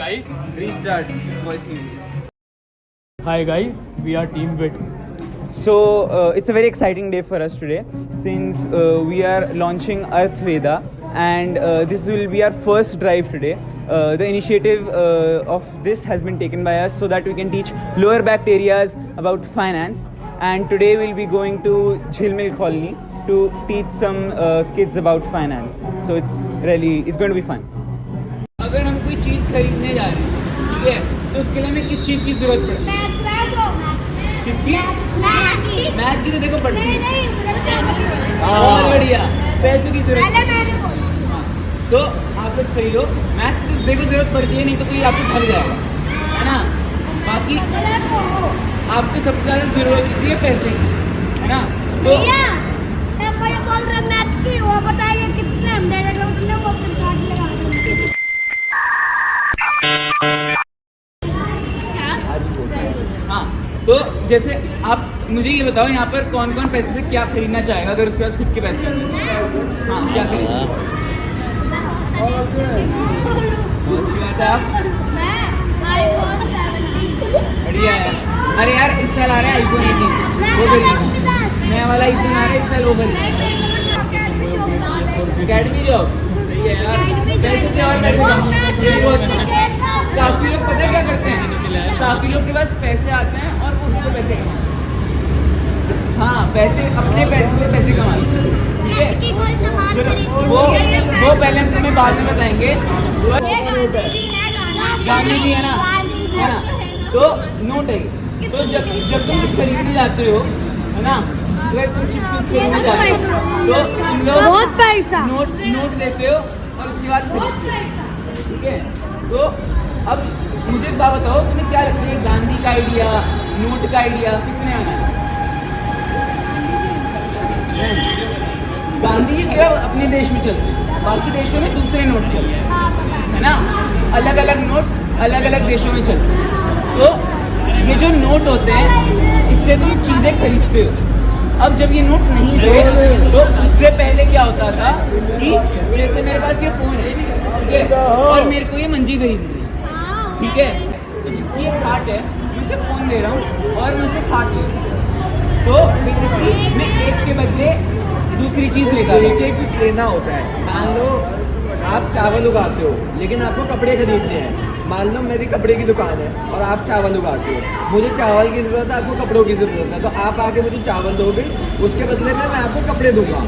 guys, restart voice email. Hi guys, we are Team Wit. So it's a very exciting day for us today since we are launching Earth Veda, and this will be our first drive today. The initiative of this has been taken by us so that we can teach lower backed areas about finance, and today we'll be going to Jhilmil Colony to teach some kids about finance. So it's going to be fun. अगर हम कोई चीज़ खरीदने जा रहे हैं, ठीक है, तो उसके लिए हमें किस चीज़ की जरूरत पड़ती है? किसकी? मैथ की तो देखो पड़ती है। बहुत बढ़िया, पैसे की जरूरत। तो आप लोग सही हो, मैथ की तो देखो जरूरत पड़ती है, नहीं तो कोई आपको ठग जाएगा, है ना? बाकी आपको सबसे ज़्यादा जरूरत होती है पैसे की, है ना? तो कोई बोल रहा मैथ की, वो बताएगा कितने हम दे देंगे उतने, वो फिर काट लगा देंगे। हाँ, तो जैसे आप मुझे ये बताओ, यहाँ पर कौन कौन पैसे से क्या खरीदना चाहेगा अगर उसके पास खुद के पैसे हैं? हाँ, क्या खरीदना? अच्छी बात है। आप? बढ़िया है। अरे यार, इस साल आ रहा है iPhone 18, वो खरीदना। नया वाला iPhone आ रहा है इस साल, वो खरीदना। अकेडमी जॉब सही है यार, पैसे से और पैसे कमाओ। काफी लोग पता है क्या करते हैं, काफी लोग के पास पैसे आते हैं और उससे पैसे कमाते हैं। हाँ, पैसे अपने पैसे से पैसे कमाते हैं, ठीक है? चलो वो पहले हम तुम्हें बाद में बताएंगे। गांधी जी है ना? तो नोट है। तो जब तुम कुछ खरीदने जाते हो, है ना, तो तुम चिप्स खरीदने जाते हो, तो तुम लोग बहुत पैसा नोट देते हो और उसके बाद खरीदते हो, ठीक है? तो अब मुझे एक बात बताओ, तुम्हें क्या लगता है, गांधी का आइडिया, नोट का आइडिया किसने आना है? गांधी जी सिर्फ अपने देश में चलते हैं, बाकी देशों में दूसरे नोट चलते हैं, है ना? अलग अलग नोट अलग अलग देशों में चलते हैं। तो ये जो नोट होते हैं, इससे तुम चीज़ें खरीदते हो। अब जब ये नोट नहीं थे, तो उससे पहले क्या होता था कि जैसे मेरे पास ये फ़ोन है, ठीक है, और मेरे को ये मंजी खरीदनी है, ठीक है, तो जिसकी एक खाट है, मैं उसे फ़ोन दे रहा हूँ और मैं उसे खाट ले रहा हूँ। तो बेसिकली मैं एक के बदले दूसरी चीज़ लेता हूँ। लेके कुछ लेना होता है। मान लो आप चावल उगाते हो, लेकिन आपको कपड़े खरीदने हैं। मान लो मेरी कपड़े की दुकान है और आप चावल उगाते हो, मुझे चावल की ज़रूरत है, आपको कपड़ों की ज़रूरत है, तो आप आके मुझे चावल दोगे, उसके बदले में मैं आपको कपड़े दूंगा।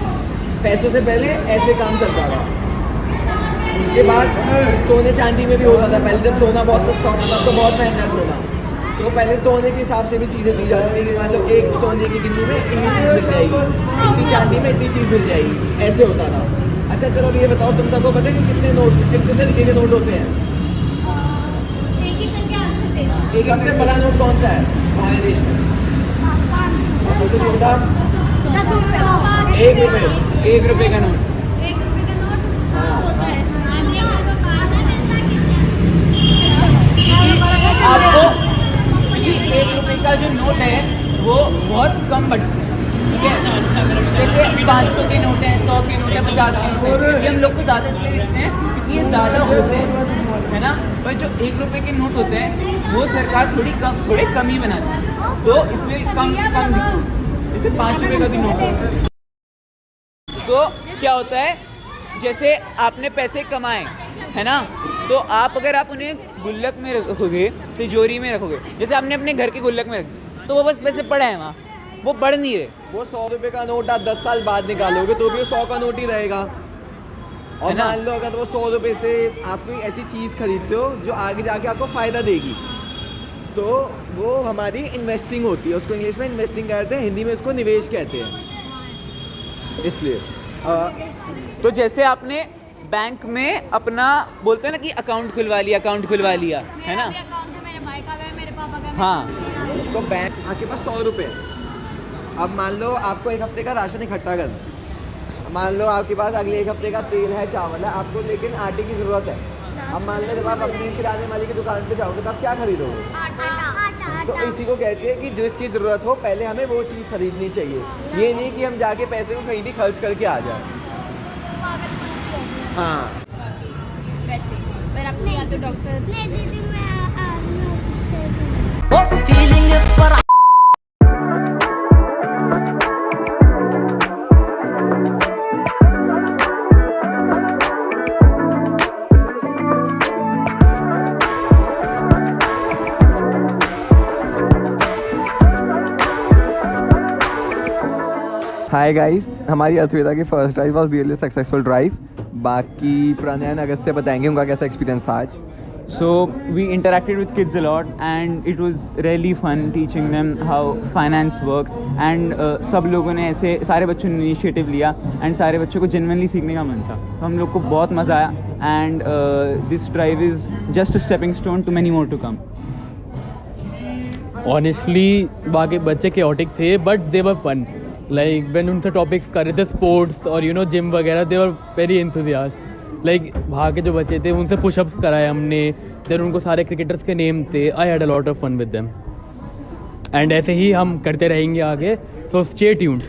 पैसों से पहले ऐसे काम चलता था। उसके बाद सोने चांदी में भी होता था। पहले जब सोना बहुत सस्ता होता था, तो बहुत महंगा सोना, तो पहले सोने के हिसाब से भी चीज़ें दी जाती थी कि मान लो एक सोने की गिन्नी में इतनी चीज़ मिल जाएगी, इतनी चांदी में इतनी चीज़ मिल जाएगी, ऐसे होता था। अच्छा चलो अब ये बताओ, तुम सबको पता है कि कितने तरीके के नोट होते हैं? एक सबसे बड़ा नोट कौन सा है हमारे देश में? और सबसे छोटा? 1 रुपये। 1 रुपये का नोट। आपको 1 रुपये का जो नोट है वो बहुत कम बढ़ते हैं, ठीक है? जैसे 500 के नोट हैं, 100 के नोट हैं, 50 के नोट हैं, ये हम लोग को ज़्यादा इसलिए दिखते हैं क्योंकि ये ज़्यादा होते हैं, है ना? पर जो 1 रुपये के नोट होते हैं वो सरकार थोड़े कम ही बनाती है, तो इसलिए कम दिखते हैं। जैसे 5 रुपये का भी नोट है। तो क्या होता है, जैसे आपने पैसे कमाए, है ना, तो अगर आप उन्हें गुल्लक में रखोगे, तिजोरी में रखोगे, जैसे आपने अपने घर के गुल्लक में रख, तो वो बस पैसे पड़े हैं वहाँ, वो बढ़ नहीं रहे। वो 100 रुपये का नोट आप 10 साल बाद निकालोगे तो भी वो 100 का नोट ही रहेगा। और मान लो अगर वो 100 रुपये से आप कोई ऐसी चीज़ खरीदते हो जो आगे जाके आपको फ़ायदा देगी, तो वो हमारी इन्वेस्टिंग होती है। उसको इंग्लिश में इन्वेस्टिंग कहते हैं, हिंदी में उसको निवेश कहते हैं। इसलिए तो जैसे आपने बैंक में अपना बोलते हैं ना कि अकाउंट खुलवा लिया, है ना? हाँ, तो बैंक आपके पास 100 रुपये, अब मान लो आपको एक हफ्ते का राशन इकट्ठा करना, मान लो आपके पास अगले एक हफ्ते का तेल है, चावल है, आपको लेकिन आटे की ज़रूरत है। अब मान लो जब आप अपनी किराने वाले की दुकान पे जाओगे तो आप क्या खरीदोगे? तो इसी को कहते हैं कि जो इसकी ज़रूरत हो पहले हमें वो चीज़ खरीदनी चाहिए। ये नहीं कि हम जाके पैसे को कहीं भी खर्च करके आ जाए। हाँ, पर अपनी तो डॉक्टर नहीं दीदी मैं आर्मी ऑफिसर हूँ। हाय गाइस, हमारी अर्थवेदा की first drive was really successful drive. बाकी प्रणय एंड अगस्त्य बताएंगे उनका कैसा एक्सपीरियंस था आज। So we interacted with kids a lot, and it was really fun teaching them how finance works. And सब लोगों ने ऐसे सारे बच्चों ने इनिशिएटिव लिया and सारे बच्चों को genuinely सीखने का मन था, तो हम लोग को बहुत मज़ा आया. And this drive is just a stepping stone to many more to come. Honestly बाकी बच्चे chaotic थे but they were fun. Like when उनसे टॉपिक्स कर रहे थे स्पोर्ट्स और यू नो जिम वगैरह, they were very enthusiast. Like वहाँ के जो बच्चे थे उनसे पुशअप्स कराए हमने, देन उनको सारे क्रिकेटर्स के नेम थे. I had a lot of fun with them and ऐसे ही हम करते रहेंगे आगे. So stay tuned.